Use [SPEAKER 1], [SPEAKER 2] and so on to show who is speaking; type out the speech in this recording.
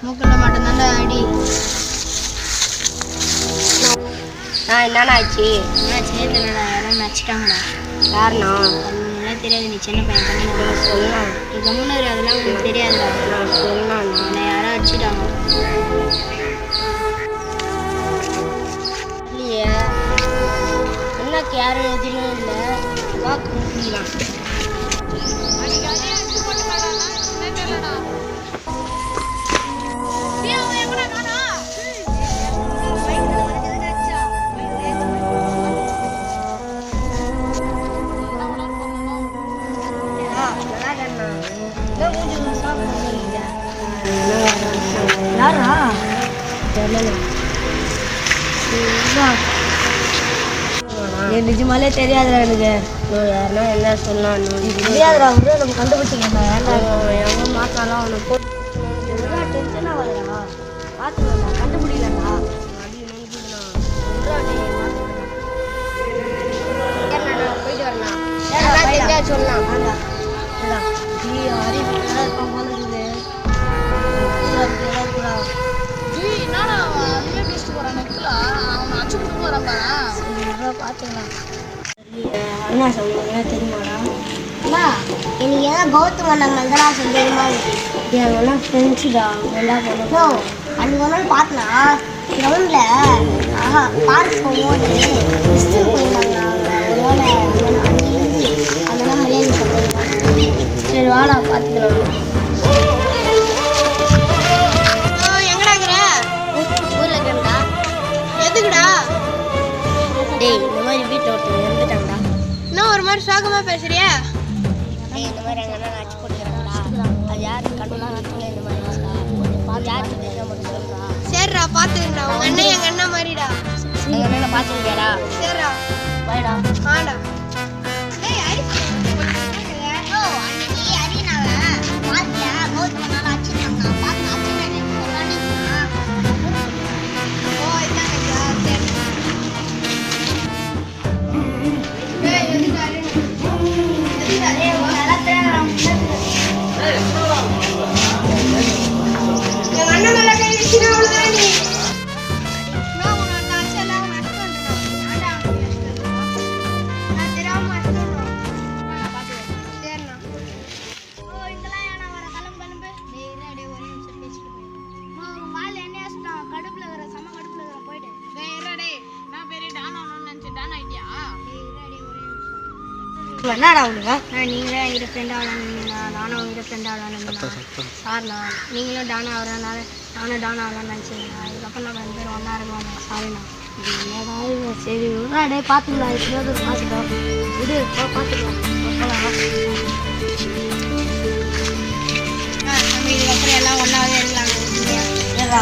[SPEAKER 1] மூக்கில் மட்டும்தான்டா அடி.
[SPEAKER 2] என்னண்ணா ஆச்சு?
[SPEAKER 1] தெரியலடா, யாரும் நச்சுட்டாங்கடா.
[SPEAKER 2] யாருண்ணா?
[SPEAKER 1] அதெல்லாம் தெரியாது, நீ சின்ன பையன் கம்முன்னு
[SPEAKER 2] சொல்லலாம்.
[SPEAKER 1] நீ கம்முன்னு அதெல்லாம் உங்களுக்கு தெரியாதுடா.
[SPEAKER 2] சொல்லலாம்.
[SPEAKER 1] என்னை யாரும் அடிச்சுட்டாங்க.
[SPEAKER 2] இல்லையே, என்னக்கு யாரும் எதுவுமே இல்லை. வாக்கு முடிக்கலாம்.
[SPEAKER 1] யாரா? நிஜமாலே தெரியாதுடா எனக்கு.
[SPEAKER 2] யாருன்னா என்ன சொல்லலாம்
[SPEAKER 1] தெரியாதுடா. நம்ம கண்டுபிடிச்சிக்கலாம்.
[SPEAKER 2] எங்க மாத்தாலாம் அவனை போட்டு
[SPEAKER 1] டென்ஷனாக வருடா. பார்த்துக்கலாம்டா, கண்டுபிடிக்கலாம்டா.
[SPEAKER 2] போயிட்டு வரலாம். சொல்லலாம்.
[SPEAKER 1] என்ன சொல்லுங்க தெரியுமாடா?
[SPEAKER 2] எனக்கு ஏதாவது கௌதம் அண்ணன் தான் சொல்லி தெரியுமா?
[SPEAKER 1] எல்லாம் ஃப்ரெண்ட்ஸுடா. எல்லாம் பண்ணுவோம்.
[SPEAKER 2] அன்றைக்கு ஒரு நாள் பார்த்தனா கிரவுண்டில் பார்க் போகும்போது மிஸ்டர் போயிருந்தாங்க. அதெல்லாம் மலையாளி சொல்லுவாங்க.
[SPEAKER 1] சரி வாடா பார்த்துக்கலாம்.
[SPEAKER 2] எதுக்குடா? டேய், இந்த மாதிரி வீட்டில் ஒருத்தர் இறந்துட்டாங்கடா.
[SPEAKER 1] இன்னும் ஒரு மாதிரி சோகமாக பேசுறியா?
[SPEAKER 2] டேய், இந்த மாதிரி எங்கள் அண்ணன் அடிச்சு போட்டுக்கிறாங்கடா. அது யாரு கண்ணெலாம் நடத்துல இந்த மாதிரி பார்த்து யாருக்கு தெரிஞ்ச மட்டும் சொல்கிறா.
[SPEAKER 1] சரிடா, பார்த்துக்கண்டா. உங்கள் அண்ணன் எங்கள் அண்ணன் மாதிரிடா.
[SPEAKER 2] எங்கள் அண்ணனை பார்த்துருக்கியாடா?
[SPEAKER 1] சரிடா,
[SPEAKER 2] பாய்டா.
[SPEAKER 1] ஆடா.
[SPEAKER 2] என்னடா உனக்கு?
[SPEAKER 1] நீங்களே என்கிட்ட ஃப்ரெண்ட் ஆகலான்னு, நானும் உங்ககிட்ட ஃப்ரெண்ட் ஆகலான்னு. சார்ண்ணா, நீங்களும் டான் ஆகிறனால நானும் டான் ஆகலான்னு நினச்சிங்கண்ணா. இதுக்கப்புறம் நம்ம 2 பேரும் ஒன்றா இருக்கலாம்ண்ணா. சாரிண்ணா.
[SPEAKER 2] ஏதாவது சரி விட்றாடே, பார்த்துக்கலாம். எப்படியாவது பார்த்துக்கலாம். இது பார்த்துக்கலாம்.
[SPEAKER 1] நம்ம இதுக்கப்புறம் எல்லாம் ஒன்றாவே இருக்கலாங்க.
[SPEAKER 2] சரிடா,